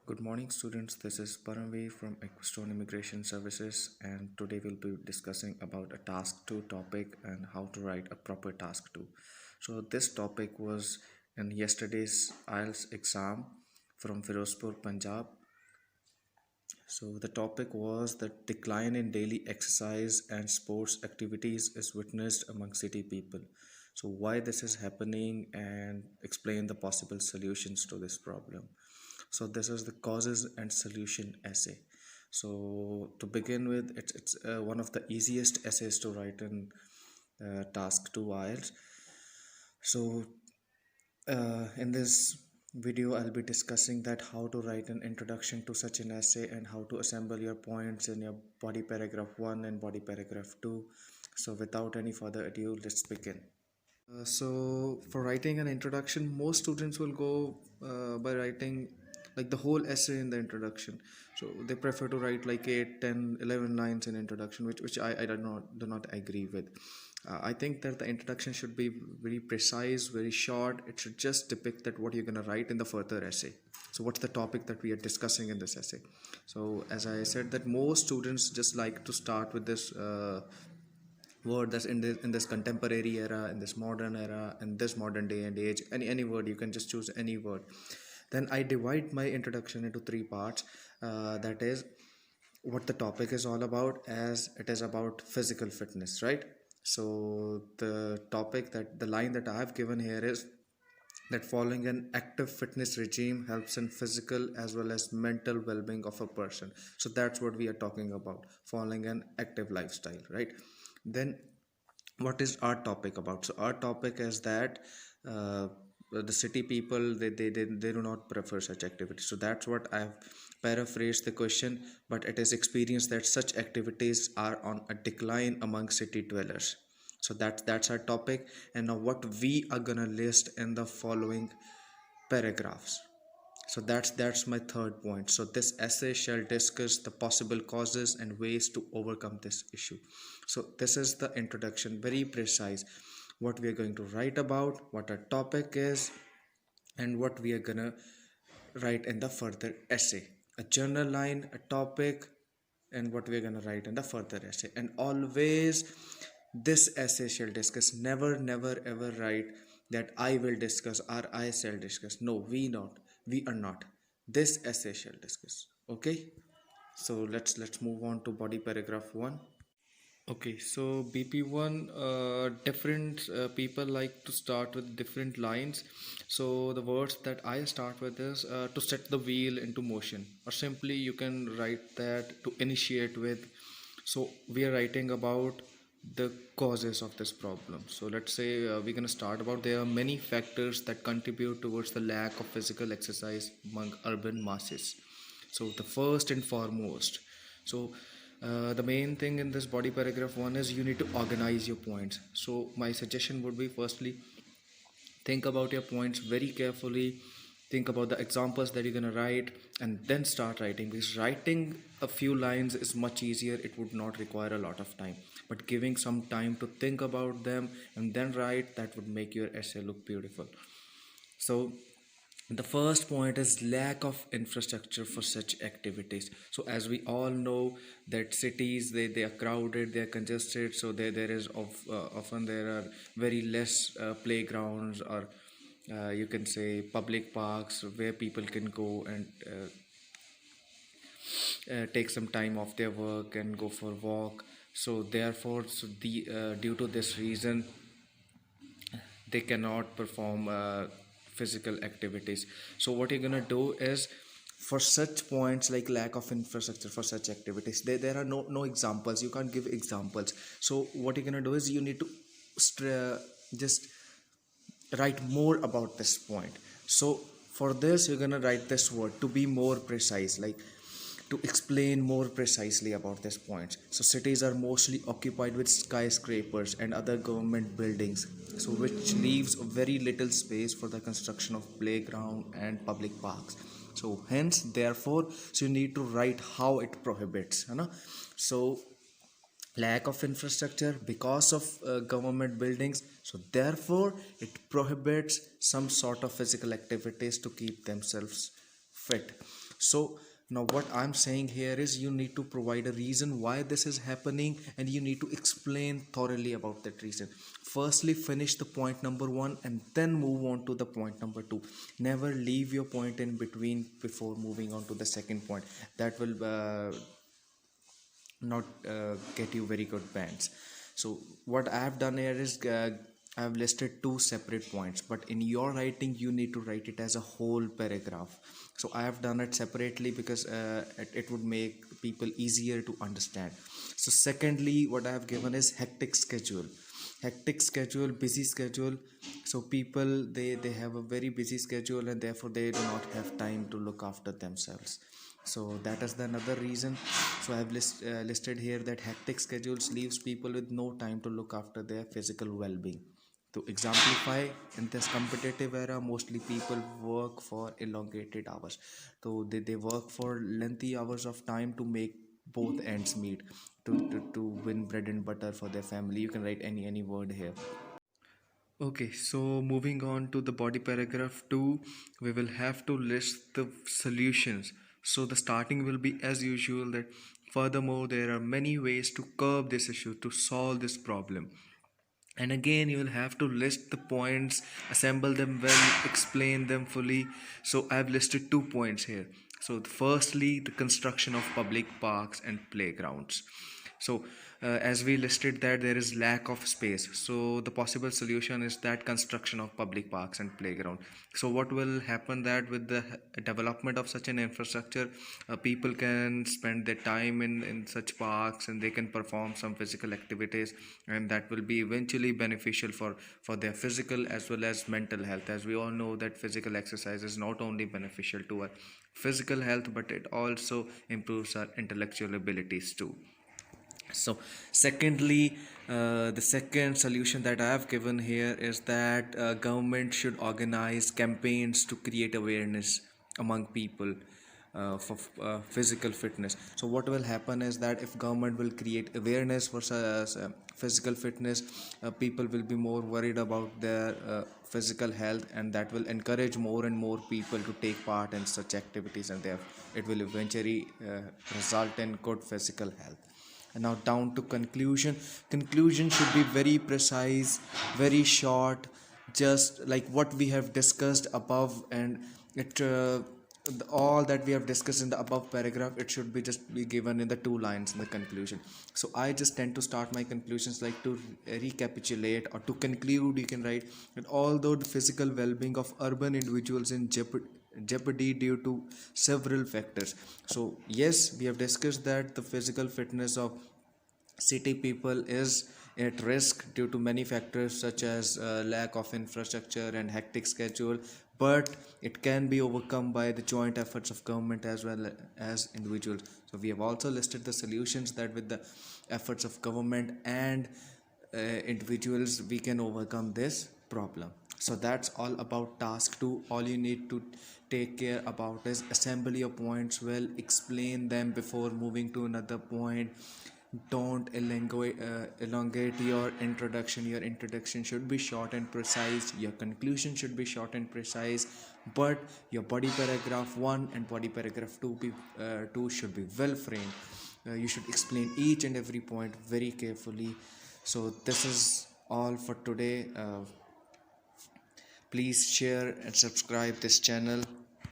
Good morning, students. This is Paramveer from Equistone Immigration Services, and today we'll be discussing about a task 2 topic and how to write a proper task 2. So this topic was in yesterday's IELTS exam from Firozpur, Punjab. So the topic was the decline in daily exercise and sports activities is witnessed among city people. So why this is happening and explain the possible solutions to this problem. So this is the causes and solution essay. So to begin with, it's one of the easiest essays to write in task 2 IELTS. So in this video I'll be discussing that how to write an introduction to such an essay and how to assemble your points in your body paragraph 1 and body paragraph 2. So without any further ado, let's begin. So for writing an introduction, most students will go by writing like the whole essay in the introduction. So they prefer to write like 8, 10, 11 lines in introduction, which I do not agree with. I think that the introduction should be very precise, very short. It should just depict that what you're going to write in the further essay. So what's the topic that we are discussing in this essay? So as I said, that most students just like to start with this word that's in this contemporary era, in this modern era, in this modern day and age. Any word, you can just choose any word. Then I divide my introduction into three parts. That is what the topic is all about, as it is about physical fitness, right? So the topic, that the line that I have given here is that following an active fitness regime helps in physical as well as mental well-being of a person. So that's what we are talking about, following an active lifestyle, right? Then what is our topic about? So our topic is that uh, the city people, they do not prefer such activities. So that's what I've paraphrased the question, but it is experienced that such activities are on a decline among city dwellers. So that's our topic. And now what we are gonna list in the following paragraphs. So that's my third point. So this essay shall discuss the possible causes and ways to overcome this issue. So this is the introduction, very precise, what we are going to write about, what our topic is, and what we are gonna write in the further essay. A general line, a topic, and what we are gonna write in the further essay. And always this essay shall discuss. Never ever write that I will discuss or I shall discuss. No, we are not. This essay shall discuss. Okay, so let's move on to body paragraph 1. Okay, so BP1, different people like to start with different lines. So the words that I start with is to set the wheel into motion, or simply you can write that to initiate with. So we are writing about the causes of this problem. So let's say we're going to start about there are many factors that contribute towards the lack of physical exercise among urban masses. So the first and foremost, so the main thing in this body paragraph 1 is you need to organize your points. So my suggestion would be, firstly, think about your points very carefully, think about the examples that you're going to write, and then start writing, because writing a few lines is much easier. It would not require a lot of time, but giving some time to think about them and then write, that would make your essay look beautiful. So the first point is lack of infrastructure for such activities. So as we all know that cities, they are crowded, they are congested, so there is often there are very less playgrounds, or you can say public parks where people can go and take some time off their work and go for a walk. So therefore, due to this reason, they cannot perform physical activities. So what you're gonna do is, for such points like lack of infrastructure for such activities, there are no examples, you can't give examples. So what you're gonna do is you need to just write more about this point. So for this, you're gonna write this word to be more precise, like to explain more precisely about this point. So cities are mostly occupied with skyscrapers and other government buildings, so which leaves very little space for the construction of playground and public parks. So hence, therefore, so you need to write how it prohibits, you know. So lack of infrastructure because of government buildings, so therefore it prohibits some sort of physical activities to keep themselves fit. So now what I'm saying here is you need to provide a reason why this is happening, and you need to explain thoroughly about that reason. Firstly, finish the point number 1 and then move on to the point number 2. Never leave your point in between before moving on to the second point. That will not get you very good bands. So what I have done here is I have listed two separate points, but in your writing you need to write it as a whole paragraph. So I have done it separately because it would make people easier to understand. So secondly, what I have given is hectic schedule. Hectic schedule, busy schedule. So people, they have a very busy schedule, and therefore they do not have time to look after themselves. So that is the another reason. So I have listed here that hectic schedules leaves people with no time to look after their physical well-being. To exemplify, in this competitive era, mostly people work for elongated hours. So they work for lengthy hours of time to make both ends meet, to win bread and butter for their family. You can write any word here. Okay, so moving on to the body paragraph 2, we will have to list the solutions. So the starting will be as usual that furthermore there are many ways to curb this issue, to solve this problem. And again you will have to list the points, assemble them well, explain them fully. So I have listed 2 points here. So firstly, the construction of public parks and playgrounds. So as we listed that there is lack of space, so the possible solution is that construction of public parks and playground. So what will happen that with the development of such an infrastructure, people can spend their time in such parks, and they can perform some physical activities, and that will be eventually beneficial for their physical as well as mental health. As we all know that physical exercise is not only beneficial to our physical health, but it also improves our intellectual abilities too. So secondly, the second solution that I have given here is that government should organize campaigns to create awareness among people for physical fitness. So what will happen is that if government will create awareness for physical fitness, people will be more worried about their physical health, and that will encourage more and more people to take part in such activities, and it will eventually result in good physical health. And now down to conclusion. Conclusion should be very precise, very short, just like what we have discussed above, and it all that we have discussed in the above paragraph, it should be just be given in the 2 lines in the conclusion. So I just tend to start my conclusions like to recapitulate or to conclude. You can write that although the physical well-being of urban individuals in jeopardy due to several factors. So yes, we have discussed that the physical fitness of city people is at risk due to many factors such as lack of infrastructure and hectic schedule, but it can be overcome by the joint efforts of government as well as individuals. So we have also listed the solutions that with the efforts of government and individuals we can overcome this problem. So that's all about task 2. All you need to take care about is assemble your points well, explain them before moving to another point. Don't elongate your introduction. Your introduction should be short and precise, your conclusion should be short and precise, but your body paragraph 1 and body paragraph 2 should be well framed. You should explain each and every point very carefully. So this is all for today. Please share and subscribe this channel.